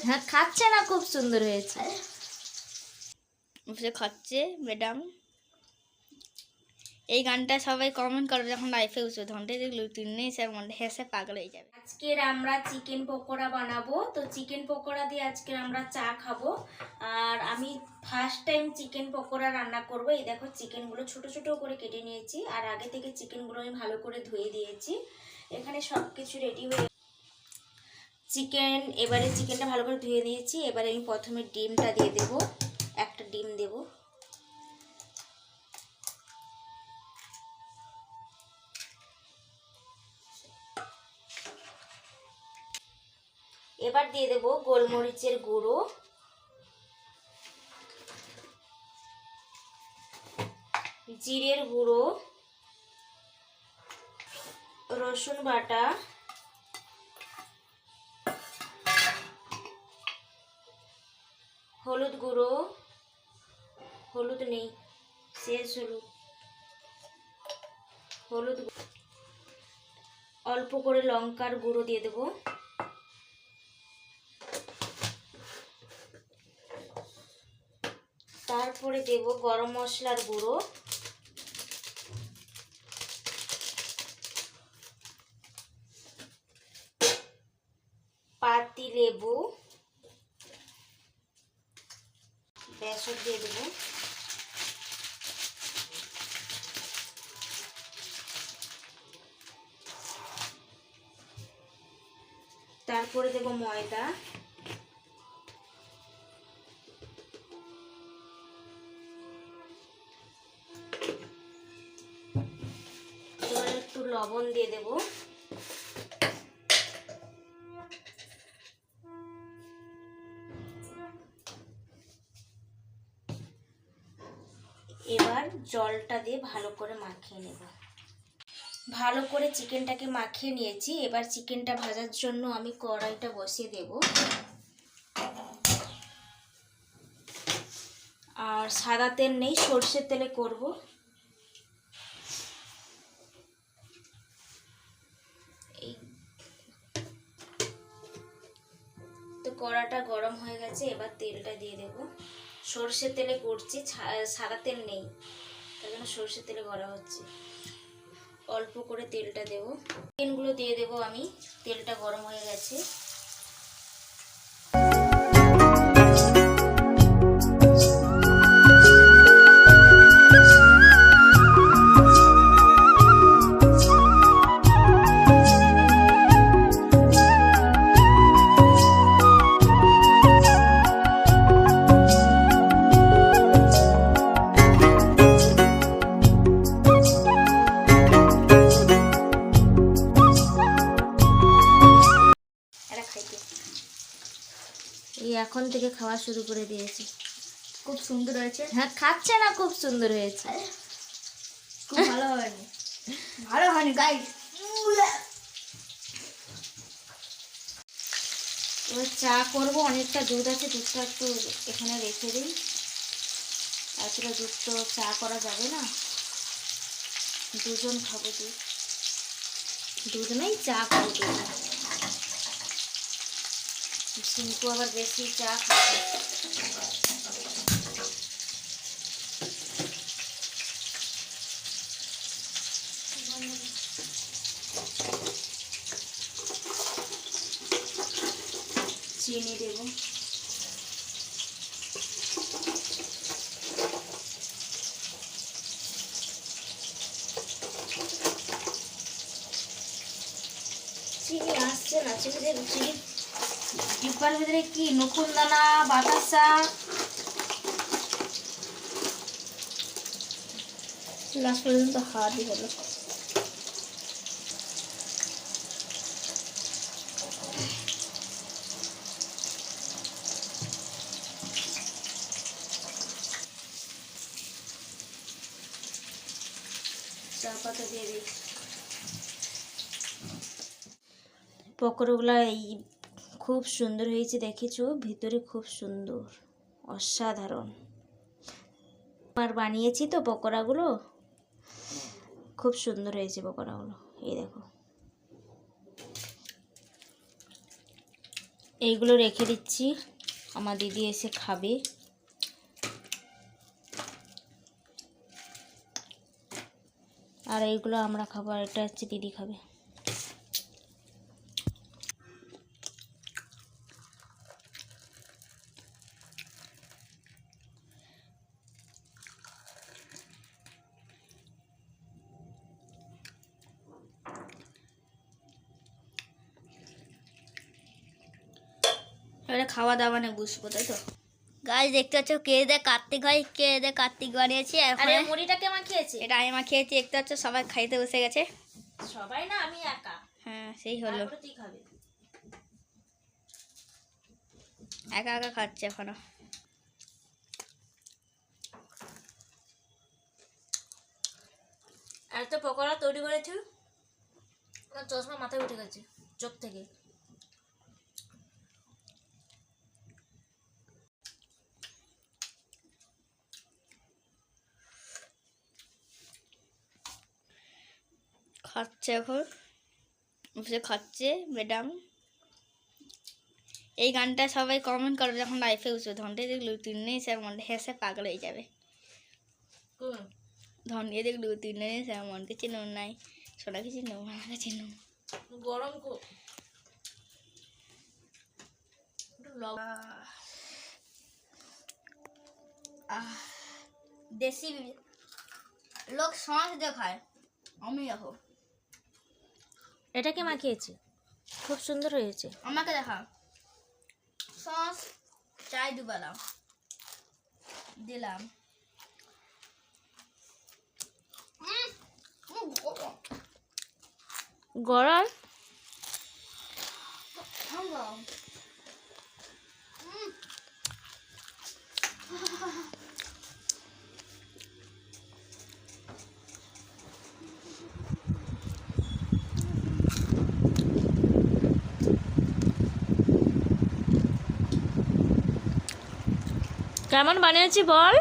হ্যাঁ, খাচ্ছে না, খুব সুন্দর হয়েছে। বসে খাচ্ছে ম্যাডাম। এই গানটা সবাই কমেন্ট করবে যখন লাইফে উঠবে, ধনটা দেখলো তিন্নি স্যার মনে হেসে পাগল হয়ে যাবে। আজকের আমরা চিকেন পকোড়া বানাবো। তো চিকেন পকোড়া দিয়ে আজকের আমরা চা খাবো। আর আমি ফার্স্ট টাইম চিকেন পকোড়া রান্না করব। এই দেখো চিকেনগুলো ছোট ছোট করে কেটে নিয়েছি, আর আগে থেকে চিকেনগুলো আমি ভালো করে ধুয়ে দিয়েছি। এখানে সব কিছু রেডি হয়ে এবারে চিকেনটা ভালো করে ধুয়ে নিয়েছি। এবারে আমি প্রথমে ডিমটা দিয়ে দেব, একটা ডিম দেব। এবার দিয়ে দেব গোলমরিচের গুঁড়ো, জিরের গুঁড়ো, রসুন বাটা, হলুদ গুঁড়ো, হলুদ নেই, শেষ হলুদ, অল্প করে লঙ্কার গুঁড়ো দিয়ে দেব। তারপরে দেব গরম মশলার গুঁড়ো, পাতি লেবু, বেসন দিয়ে দেব। তারপরে দেব ময়দা, এবার একটু লবণ দিয়ে দেব। এবার জলটা দিয়ে ভালো করে মাখিয়ে নেব। ভালো করে চিকেনটাকে মাখিয়ে নিয়েছি। এবার চিকেনটা ভাজার জন্য আমি কড়াইটা বসিয়ে দেব। আর সাদা তেল নেই, সর্ষের তেলে করব। তো কড়াটা গরম হয়ে গেছে, এবার তেলটা দিয়ে দেব। সর্ষের তেলে করছি, সাদা তেল নেই, তাই জন্য সর্ষের তেলে করা হচ্ছে। অল্প করে তেলটা দেব, চিকেনগুলো দিয়ে দেব আমি। তেলটা গরম হয়ে গেছে। এখন থেকে খাওয়া শুরু করে দিয়েছি। খুব সুন্দর হয়েছে। হ্যাঁ, খাচ্ছে না, খুব সুন্দর হয়েছে। খুব ভালো হয়নি, ভালো হয়নি গাইস। এবার চা করবো, অনেকটা দুধ আছে, দুধটা একটু এখানে রেখে দিই। এতটা দুধ তো চা করা যাবে না, দুজন খাবো দুধ, দুধ নেই চা খাবো দুধ। কিন্তু আবার বেশি চা খাবে। চিনি দেব, চিনি আসছে না, চিনি দেব। চিনি ডিব্বার ভিতরে কি নকুলদানা, বাতাসা, লাস্ট পর্যন্ত হাতই হলো। চা পাতা দিয়ে দিই। পকোড়াগুলো এই খুব সুন্দর হয়েছে, দেখেছো? ভিতরে খুব সুন্দর, অসাধারণ। আর বানিয়েছি তো পকোড়াগুলো, খুব সুন্দর হয়েছে পকোড়াগুলো। এই দেখো, এইগুলো রেখে দিচ্ছি, আমার দিদি এসে খাবে। আর এইগুলো আমরা খাবো, আর এটা হচ্ছে দিদি খাবে। এবারে খাওয়া দাওয়া নিয়ে বুঝবো, তাই তো? গাছ দেখতে পাচ্ছ কে দে কার্তিক হয়, কে দে কার্তিক বানিয়েছি। আর এই মুড়িটাকে মা খেয়েছে। এটা আমি খেয়েছি, দেখতে পাচ্ছ সবাই খাইতে বসে গেছে। সবাই না, আমি একা। হ্যাঁ সেই হলো, তারপরে তুই খাবি। একা একা খাচ্ছে এখনো। আর তো পকোড়া তৈরি করেছি, আমার চশমা মাথায় উঠে গেছে চোখ থেকে। খাচ্ছে এখন, বসে খাচ্ছে ম্যাডাম। এই গানটা সবাই কমেন্ট করবে যখন লাইফে উঠবে, ধনটা দেখলো তিনজনেই স্যার মনটা হেসে পাগল হয়ে যাবে। ধনিয়ে দেখলো তিনজনেই স্যার মনকে চিনো নাই, সোনাকে চিনো, আমাকে চিনো। গরম দেশি লোক সস দিয়ে খায়, আমি দেখো। এটাকে মা খেয়েছে, খুব সুন্দর হয়েছে। আমাকে দেখা সস চাই ডুবালাম, দিলাম। গরম কেমন বানিয়েছি বল।